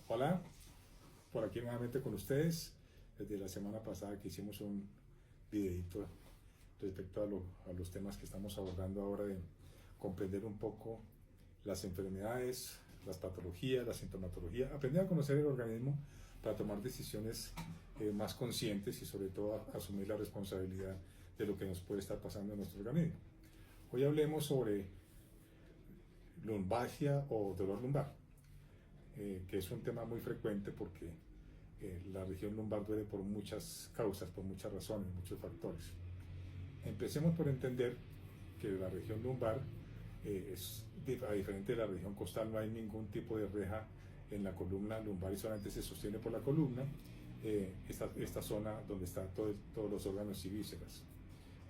Hola, por aquí nuevamente con ustedes. Desde la semana pasada que hicimos un videito respecto a los temas que estamos abordando ahora de comprender un poco las enfermedades, las patologías, la sintomatología, aprender a conocer el organismo para tomar decisiones más conscientes y sobre todo asumir la responsabilidad de lo que nos puede estar pasando en nuestro organismo. Hoy hablemos sobre lumbalgia o dolor lumbar, que es un tema muy frecuente porque la región lumbar duele por muchas causas, por muchas razones, muchos factores. Empecemos por entender que la región lumbar a diferente de la región costal, no hay ningún tipo de reja en la columna lumbar y solamente se sostiene por la columna, esta zona donde están todos los órganos y vísceras.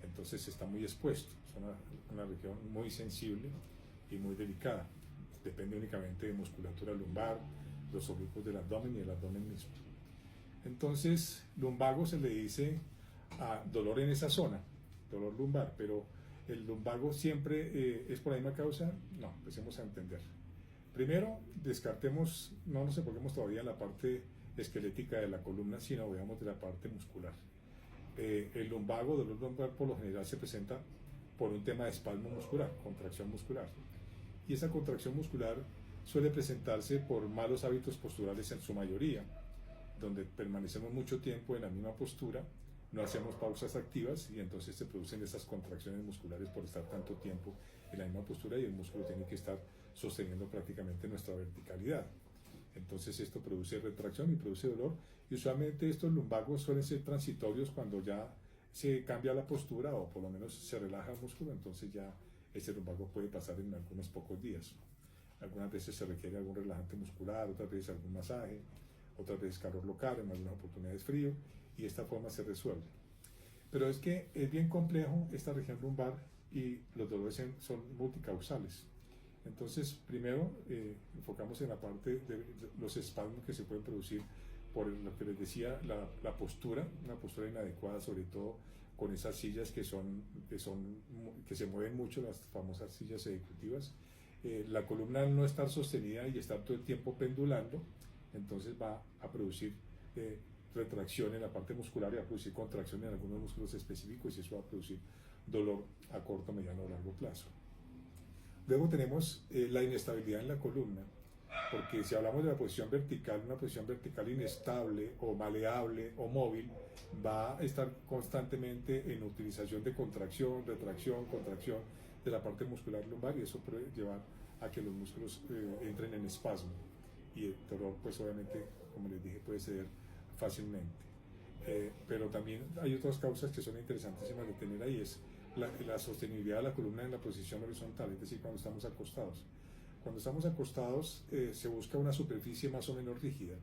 Entonces está muy expuesto, es una región muy sensible y muy delicada. Depende únicamente de musculatura lumbar, los oblicuos del abdomen y el abdomen mismo. Entonces, lumbago se le dice a dolor en esa zona, dolor lumbar, pero el lumbago siempre es por la misma causa. No, empecemos a entender. Primero, descartemos, no nos enfoquemos todavía en la parte esquelética de la columna, sino veamos de la parte muscular. El lumbago, dolor lumbar, por lo general se presenta por un tema de espasmo muscular, contracción muscular. Y esa contracción muscular suele presentarse por malos hábitos posturales en su mayoría, donde permanecemos mucho tiempo en la misma postura, no hacemos pausas activas y entonces se producen esas contracciones musculares por estar tanto tiempo en la misma postura y el músculo tiene que estar sosteniendo prácticamente nuestra verticalidad. Entonces esto produce retracción y produce dolor, y usualmente estos lumbagos suelen ser transitorios cuando ya se cambia la postura o por lo menos se relaja el músculo, entonces ya este lumbago puede pasar en algunos pocos días. Algunas veces se requiere algún relajante muscular, otras veces algún masaje, otras veces calor local, en algunas oportunidades frío, y de esta forma se resuelve. Pero es que es bien complejo esta región lumbar y los dolores son multicausales. Entonces, primero enfocamos en la parte de los espasmos que se pueden producir por lo que les decía, la postura, una postura inadecuada, sobre todo con esas sillas que se mueven mucho, las famosas sillas ejecutivas. La columna al no estar sostenida y estar todo el tiempo pendulando, entonces va a producir retracción en la parte muscular y va a producir contracción en algunos músculos específicos, y eso va a producir dolor a corto, mediano o largo plazo. Luego tenemos la inestabilidad en la columna, porque si hablamos de la posición vertical, una posición vertical inestable o maleable o móvil va a estar constantemente en utilización de contracción, retracción, contracción de la parte muscular lumbar, y eso puede llevar a que los músculos entren en espasmo, y el dolor pues obviamente, como les dije, puede ceder fácilmente. Pero también hay otras causas que son interesantísimas de tener ahí, es la sostenibilidad de la columna en la posición horizontal, es decir, cuando estamos acostados. Cuando estamos acostados se busca una superficie más o menos rígida,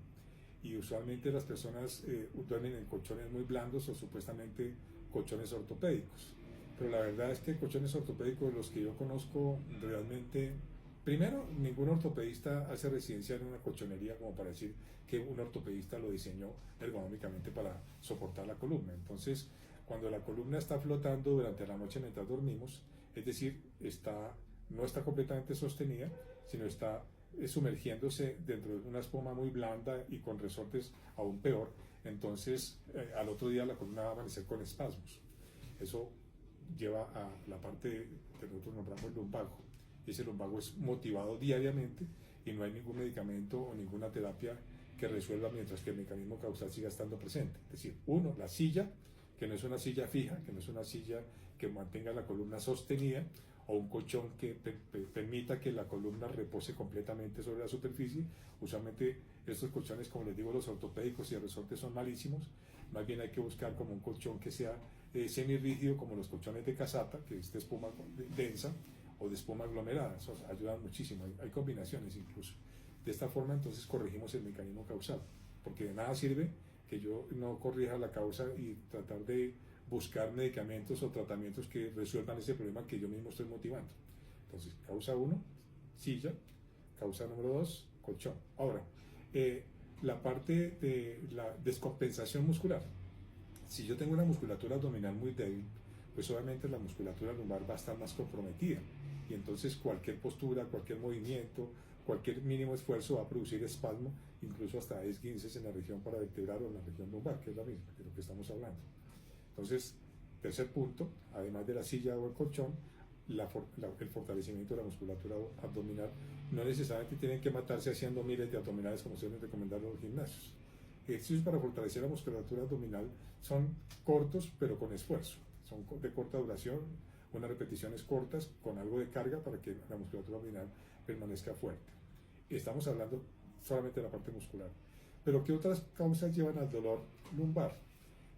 y usualmente las personas duermen en colchones muy blandos o supuestamente colchones ortopédicos. Pero la verdad es que colchones ortopédicos, los que yo conozco realmente, primero, ningún ortopedista hace residencia en una colchonería como para decir que un ortopedista lo diseñó ergonómicamente para soportar la columna. Entonces, cuando la columna está flotando durante la noche mientras dormimos, es decir, no está completamente sostenida, sino está sumergiéndose dentro de una espuma muy blanda y con resortes aún peor, entonces al otro día la columna va a amanecer con espasmos. Eso lleva a la parte que nosotros nombramos lumbago. Ese lumbago es motivado diariamente y no hay ningún medicamento o ninguna terapia que resuelva mientras que el mecanismo causal siga estando presente. Es decir, uno, la silla, que no es una silla fija, que no es una silla que mantenga la columna sostenida, o un colchón que permita que la columna repose completamente sobre la superficie. Usualmente estos colchones, como les digo, los ortopédicos y de resortes son malísimos. Más bien hay que buscar como un colchón que sea semirrígido, como los colchones de casata, que es de espuma densa o de espuma aglomerada. Eso ayudan muchísimo, hay combinaciones incluso. De esta forma entonces corregimos el mecanismo causal, porque de nada sirve que yo no corrija la causa y tratar de buscar medicamentos o tratamientos que resuelvan ese problema que yo mismo estoy motivando. Entonces, causa 1, silla; causa número 2, colchón. Ahora, la parte de la descompensación muscular. Si yo tengo una musculatura abdominal muy débil, pues obviamente la musculatura lumbar va a estar más comprometida, y entonces cualquier postura, cualquier movimiento, cualquier mínimo esfuerzo va a producir espasmo, incluso hasta esguinces en la región paravertebral o en la región lumbar, que es la misma, de lo que estamos hablando. Entonces, tercer punto, además de la silla o el colchón, el fortalecimiento de la musculatura abdominal. No necesariamente tienen que matarse haciendo miles de abdominales como suelen recomendar los gimnasios. Ejercicios para fortalecer la musculatura abdominal son cortos pero con esfuerzo, son de corta duración, unas repeticiones cortas con algo de carga para que la musculatura abdominal permanezca fuerte. Estamos hablando solamente de la parte muscular. Pero ¿qué otras causas llevan al dolor lumbar?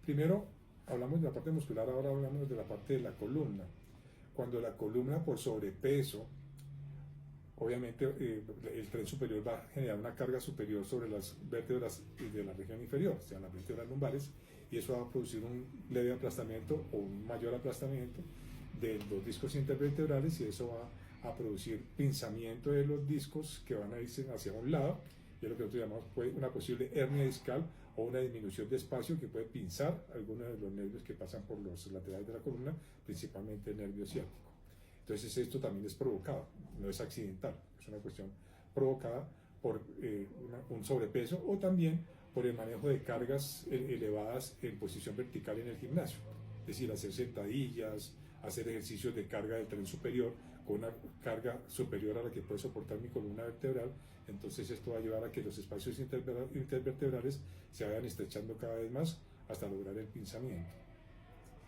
Primero, hablamos de la parte muscular, ahora hablamos de la parte de la columna. Cuando la columna por sobrepeso, obviamente el tren superior va a generar una carga superior sobre las vértebras de la región inferior, o sea, las vértebras lumbares, y eso va a producir un leve aplastamiento o un mayor aplastamiento de los discos intervertebrales, y eso va a producir pinzamiento de los discos que van a irse hacia un lado, y es lo que nosotros llamamos una posible hernia discal o una disminución de espacio que puede pinzar algunos de los nervios que pasan por los laterales de la columna, principalmente el nervio ciático. Entonces esto también es provocado, no es accidental, es una cuestión provocada por un sobrepeso o también por el manejo de cargas elevadas en posición vertical en el gimnasio, es decir, hacer sentadillas, hacer ejercicios de carga del tren superior con una carga superior a la que puede soportar mi columna vertebral. Entonces esto va a llevar a que los espacios intervertebrales se vayan estrechando cada vez más hasta lograr el pinzamiento.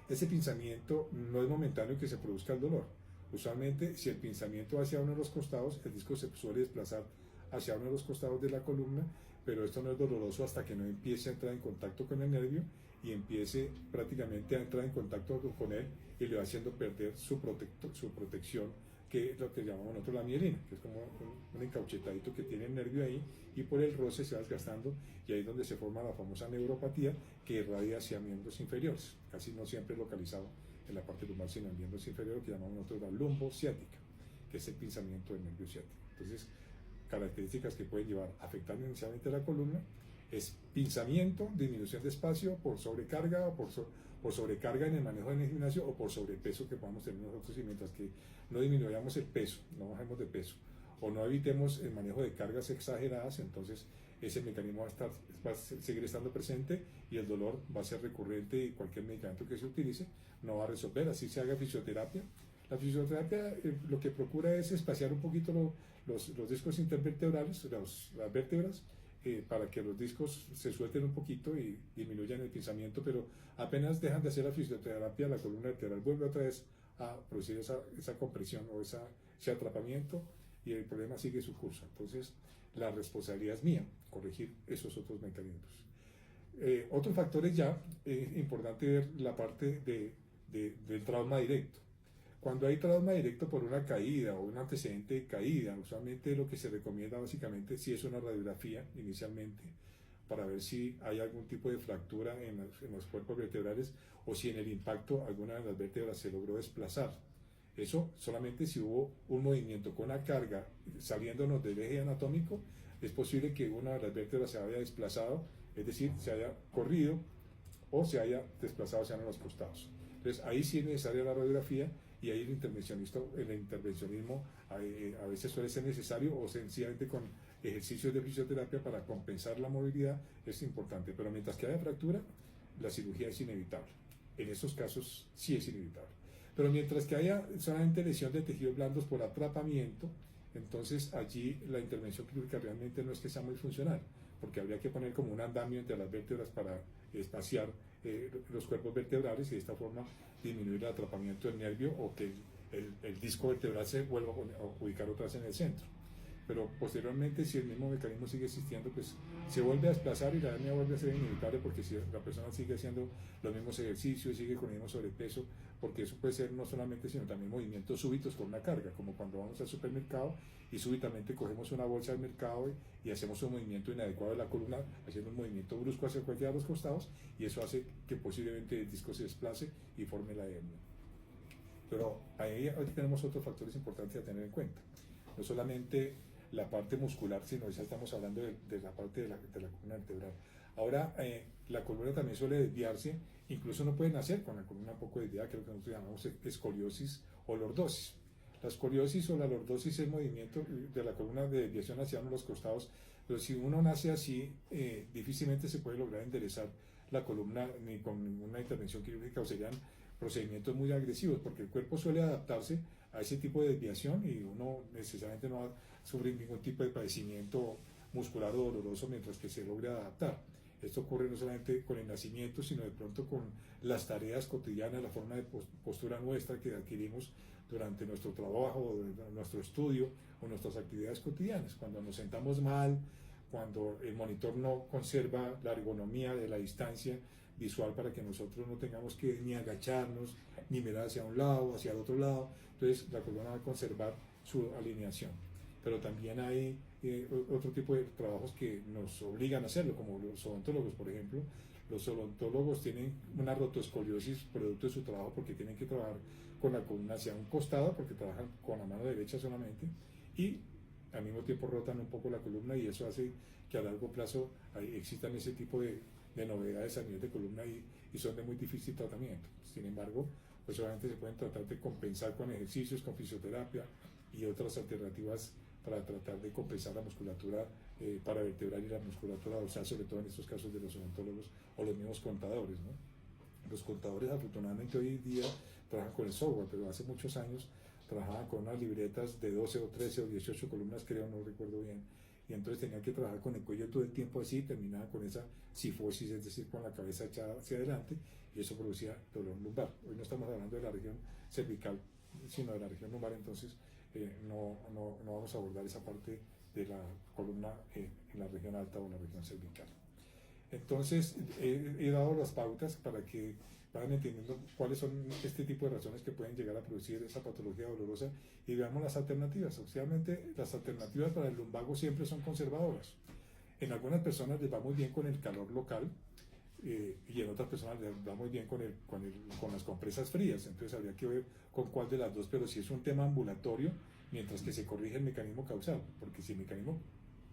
Ese pinzamiento no es momentáneo que se produzca el dolor. Usualmente, si el pinzamiento va hacia uno de los costados, el disco se suele desplazar hacia uno de los costados de la columna, pero esto no es doloroso hasta que no empiece a entrar en contacto con el nervio y empiece prácticamente a entrar en contacto con él y le va haciendo perder su protección, que es lo que llamamos nosotros la mielina, que es como un encauchetadito que tiene el nervio ahí, y por el roce se va desgastando, y ahí es donde se forma la famosa neuropatía que irradia hacia miembros inferiores, casi no siempre localizado en la parte lumbar, sino en miembros inferiores, que llamamos nosotros la lumbociática, que es el pinzamiento del nervio ciático. Entonces, características que pueden llevar a afectar inicialmente la columna es pinzamiento, disminución de espacio por sobrecarga, por sobrecarga en el manejo en el gimnasio o por sobrepeso que podamos tener nosotros, y mientras que no disminuyamos el peso, no bajemos de peso o no evitemos el manejo de cargas exageradas, entonces ese mecanismo va a seguir estando presente y el dolor va a ser recurrente, y cualquier medicamento que se utilice no va a resolver, así se haga fisioterapia. La fisioterapia lo que procura es espaciar un poquito los discos intervertebrales, las vértebras, para que los discos se suelten un poquito y disminuyan el pinzamiento, pero apenas dejan de hacer la fisioterapia, la columna vertebral vuelve otra vez a producir esa compresión o ese atrapamiento, y el problema sigue su curso. Entonces, la responsabilidad es mía, corregir esos otros mecanismos. Otros factores ya, importante ver la parte del trauma directo. Cuando hay trauma directo por una caída o un antecedente de caída, usualmente lo que se recomienda básicamente sí es una radiografía inicialmente para ver si hay algún tipo de fractura en los cuerpos vertebrales o si en el impacto alguna de las vértebras se logró desplazar. Eso solamente si hubo un movimiento con la carga saliéndonos del eje anatómico, es posible que una de las vértebras se haya desplazado, es decir, se haya corrido o se haya desplazado hacia los costados. Entonces ahí sí es necesaria la radiografía, y ahí el intervencionismo a veces suele ser necesario, o sencillamente con ejercicios de fisioterapia para compensar la movilidad es importante, pero mientras que haya fractura, la cirugía es inevitable. En esos casos sí es inevitable. Pero mientras que haya solamente lesión de tejidos blandos por atrapamiento, entonces allí la intervención quirúrgica realmente no es que sea muy funcional, porque habría que poner como un andamio entre las vértebras para espaciar los cuerpos vertebrales y de esta forma disminuir el atrapamiento del nervio, o que el disco vertebral se vuelva a ubicar otra vez en el centro. Pero posteriormente, si el mismo mecanismo sigue existiendo, pues se vuelve a desplazar y la hernia vuelve a ser inevitable, porque si la persona sigue haciendo los mismos ejercicios, sigue con el mismo sobrepeso, porque eso puede ser no solamente, sino también movimientos súbitos con una carga, como cuando vamos al supermercado y súbitamente cogemos una bolsa del mercado y hacemos un movimiento inadecuado de la columna, haciendo un movimiento brusco hacia cualquiera de los costados, y eso hace que posiblemente el disco se desplace y forme la hernia. Pero ahí tenemos otros factores importantes a tener en cuenta. No solamente la parte muscular, sino ya estamos hablando de la parte de la columna vertebral. Ahora, la columna también suele desviarse, incluso no puede nacer con la columna un poco desviada, que es lo que nosotros llamamos escoliosis o lordosis. La escoliosis o la lordosis es el movimiento de la columna de desviación hacia uno de los costados, pero si uno nace así, difícilmente se puede lograr enderezar la columna ni con ninguna intervención quirúrgica, o serían procedimientos muy agresivos, porque el cuerpo suele adaptarse a ese tipo de desviación y uno necesariamente no va a sufrir ningún tipo de padecimiento muscular o doloroso mientras que se logre adaptar. Esto ocurre no solamente con el nacimiento, sino de pronto con las tareas cotidianas, la forma de postura nuestra que adquirimos durante nuestro trabajo, nuestro estudio o nuestras actividades cotidianas. Cuando nos sentamos mal, cuando el monitor no conserva la ergonomía de la distancia visual para que nosotros no tengamos que ni agacharnos, ni mirar hacia un lado, hacia el otro lado, entonces la columna va a conservar su alineación. Pero también hay otro tipo de trabajos que nos obligan a hacerlo, como los odontólogos, por ejemplo. Los odontólogos tienen una rotoescoliosis producto de su trabajo porque tienen que trabajar con la columna hacia un costado, porque trabajan con la mano derecha solamente, y al mismo tiempo rotan un poco la columna, y eso hace que a largo plazo existan ese tipo de novedades a nivel de columna y son de muy difícil tratamiento. Sin embargo, pues obviamente se pueden tratar de compensar con ejercicios, con fisioterapia y otras alternativas para tratar de compensar la musculatura paravertebral y la musculatura dorsal, sobre todo en estos casos de los odontólogos o los mismos contadores, ¿no? Los contadores afortunadamente hoy en día trabajan con el software, pero hace muchos años trabajaban con unas libretas de 12 o 13 o 18 columnas, creo, no recuerdo bien, y entonces tenían que trabajar con el cuello todo el tiempo así, terminaban con esa cifosis, es decir, con la cabeza echada hacia adelante, y eso producía dolor lumbar. Hoy no estamos hablando de la región cervical, sino de la región lumbar, entonces no vamos a abordar esa parte de la columna en la región alta o la región cervical. Entonces he dado las pautas para que vayan entendiendo cuáles son este tipo de razones que pueden llegar a producir esa patología dolorosa, y veamos las alternativas. Obviamente las alternativas para el lumbago siempre son conservadoras. En algunas personas les va muy bien con el calor local, y en otras personas les va muy bien con las compresas frías. Entonces habría que ver con cuál de las dos, pero si es un tema ambulatorio, mientras que se corrige el mecanismo causal, porque si el mecanismo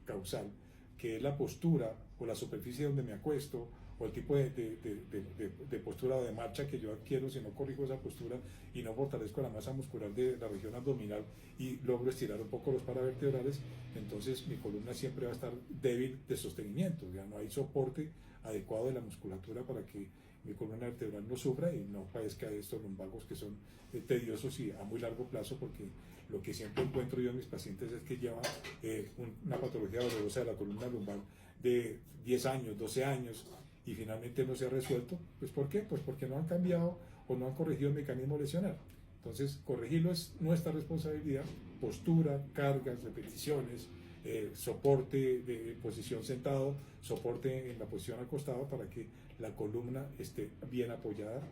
causal, que es la postura o la superficie donde me acuesto, o el tipo de postura o de marcha que yo adquiero, si no corrijo esa postura y no fortalezco la masa muscular de la región abdominal y logro estirar un poco los paravertebrales, entonces mi columna siempre va a estar débil de sostenimiento, ya no hay soporte adecuado de la musculatura para que mi columna vertebral no sufra y no padezca de estos lumbagos que son tediosos y a muy largo plazo, porque lo que siempre encuentro yo en mis pacientes es que llevan una patología dolorosa de la columna lumbar de 10 años, 12 años, y finalmente no se ha resuelto. Pues ¿por qué? Pues porque no han cambiado o no han corregido el mecanismo lesional. Entonces, corregirlo es nuestra responsabilidad: postura, cargas, repeticiones, soporte de posición sentado, soporte en la posición acostado, para que la columna esté bien apoyada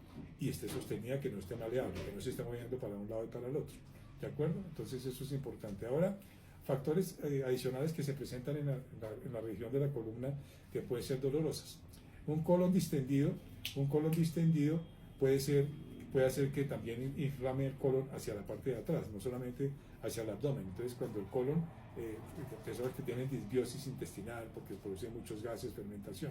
y esté sostenida, que no esté maleable, que no se esté moviendo para un lado y para el otro. ¿De acuerdo? Entonces eso es importante. Ahora, factores adicionales que se presentan en la región de la columna que pueden ser dolorosas. Un colon distendido puede hacer que también inflame el colon hacia la parte de atrás, no solamente hacia el abdomen. Entonces, cuando el colon, personas que tienen disbiosis intestinal porque produce muchos gases, fermentación,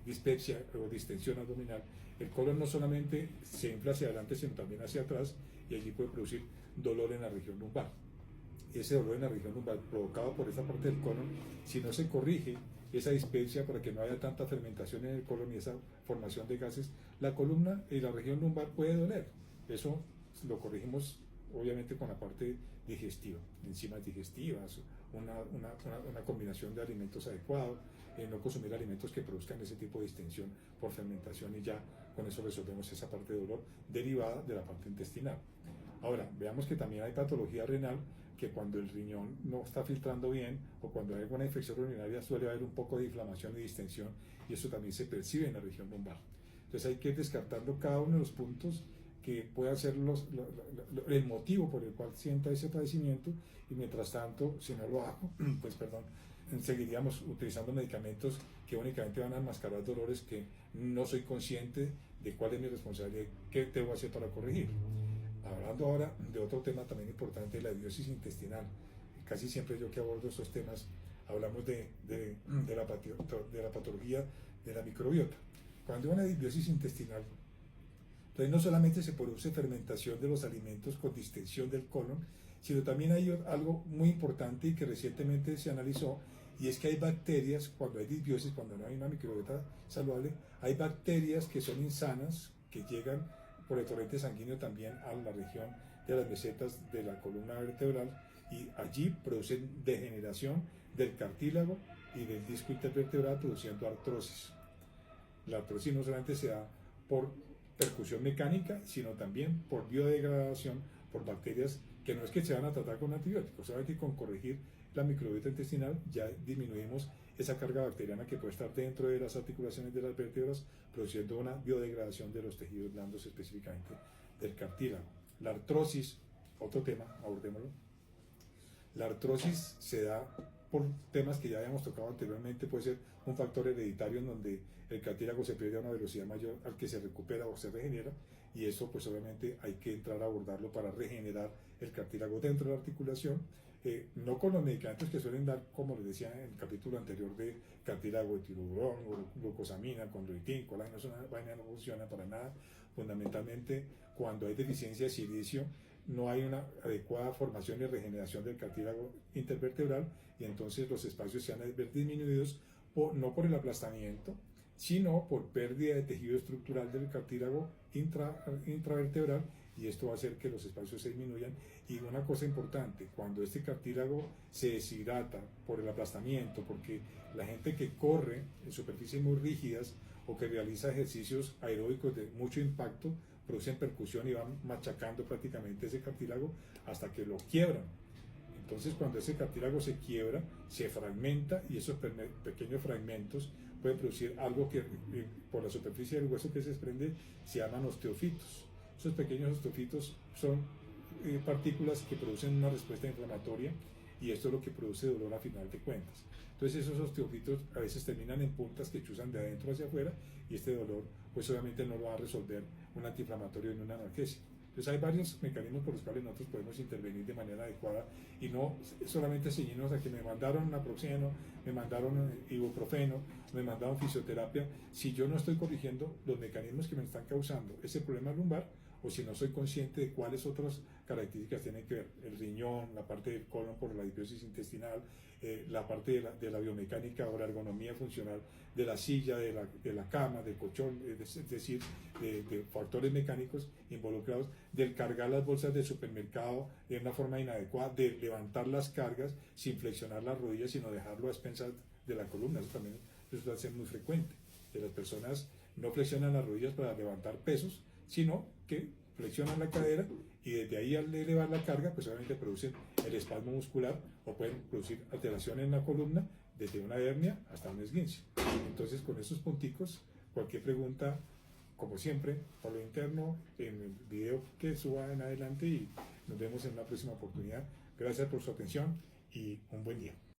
dispepsia o distensión abdominal, el colon no solamente se infla hacia adelante, sino también hacia atrás, y allí puede producir dolor en la región lumbar. Ese dolor en la región lumbar provocado por esa parte del colon, si no se corrige esa dispepsia para que no haya tanta fermentación en el colon y esa formación de gases, la columna y la región lumbar puede doler. Eso lo corregimos obviamente con la parte digestiva, enzimas digestivas, una combinación de alimentos adecuados, no consumir alimentos que produzcan ese tipo de distensión por fermentación, y ya con eso resolvemos esa parte de dolor derivada de la parte intestinal. Ahora, veamos que también hay patología renal, que cuando el riñón no está filtrando bien o cuando hay alguna infección urinaria suele haber un poco de inflamación y distensión, y eso también se percibe en la región lumbar. Entonces hay que ir descartando cada uno de los puntos que pueda ser el motivo por el cual sienta ese padecimiento, y mientras tanto, si no lo hago, pues perdón, seguiríamos utilizando medicamentos que únicamente van a enmascarar dolores que no soy consciente de cuál es mi responsabilidad, qué debo hacer para corregir. Hablando ahora de otro tema también importante, la disbiosis intestinal. Casi siempre yo que abordo estos temas hablamos de la patología de la microbiota. Cuando hay una disbiosis intestinal, Entonces no solamente se produce fermentación de los alimentos con distensión del colon, sino también hay algo muy importante y que recientemente se analizó, y es que hay bacterias, cuando hay disbiosis, cuando no hay una microbiota saludable, hay bacterias que son insanas, que llegan por el torrente sanguíneo también a la región de las mesetas de la columna vertebral, y allí producen degeneración del cartílago y del disco intervertebral, produciendo artrosis. La artrosis no solamente se da por percusión mecánica, sino también por biodegradación, por bacterias que no es que se van a tratar con antibióticos, solamente con corregir la microbiota intestinal ya disminuimos esa carga bacteriana que puede estar dentro de las articulaciones de las vértebras, produciendo una biodegradación de los tejidos blandos, específicamente del cartílago. La artrosis, otro tema, abordémoslo. La artrosis se da por temas que ya habíamos tocado anteriormente, puede ser un factor hereditario en donde el cartílago se pierde a una velocidad mayor al que se recupera o se regenera, y eso pues obviamente hay que entrar a abordarlo para regenerar el cartílago dentro de la articulación, no con los medicamentos que suelen dar, como les decía en el capítulo anterior, de cartílago, de tiroburón, glucosamina, condroitín, colágeno, eso una vaina no funciona para nada. Fundamentalmente cuando hay deficiencia de silicio no hay una adecuada formación y regeneración del cartílago intervertebral, y entonces los espacios se van a ver disminuidos no por el aplastamiento, sino por pérdida de tejido estructural del cartílago intravertebral, y esto va a hacer que los espacios se disminuyan. Y una cosa importante, cuando este cartílago se deshidrata por el aplastamiento, porque la gente que corre en superficies muy rígidas o que realiza ejercicios aeróbicos de mucho impacto, producen percusión y van machacando prácticamente ese cartílago hasta que lo quiebran. Entonces cuando ese cartílago se quiebra, se fragmenta, y esos pequeños fragmentos pueden producir algo que por la superficie del hueso que se desprende se llaman osteofitos. Esos pequeños osteofitos son partículas que producen una respuesta inflamatoria, y esto es lo que produce dolor a final de cuentas. Entonces esos osteofitos a veces terminan en puntas que chuzan de adentro hacia afuera, y este dolor pues obviamente no lo va a resolver un antiinflamatorio ni un analgésico. Entonces hay varios mecanismos por los cuales nosotros podemos intervenir de manera adecuada, y no solamente ceñirnos a que me mandaron naproxeno, me mandaron ibuprofeno, me mandaron fisioterapia, si yo no estoy corrigiendo los mecanismos que me están causando ese problema lumbar, o si no soy consciente de cuáles otras características tienen que ver el riñón, la parte del colon por la disbiosis intestinal, la parte de la biomecánica o la ergonomía funcional de la silla, de la cama, del colchón, es decir, de factores mecánicos involucrados, del cargar las bolsas del supermercado de una forma inadecuada, de levantar las cargas sin flexionar las rodillas, sino dejarlo a expensas de la columna. Eso también resulta ser muy frecuente, que las personas no flexionan las rodillas para levantar pesos, sino que flexionan la cadera, y desde ahí al elevar la carga pues obviamente producen el espasmo muscular, o pueden producir alteraciones en la columna desde una hernia hasta un esguince. Entonces con esos punticos, cualquier pregunta, como siempre, por lo interno en el video que suba en adelante, y nos vemos en una próxima oportunidad. Gracias por su atención y un buen día.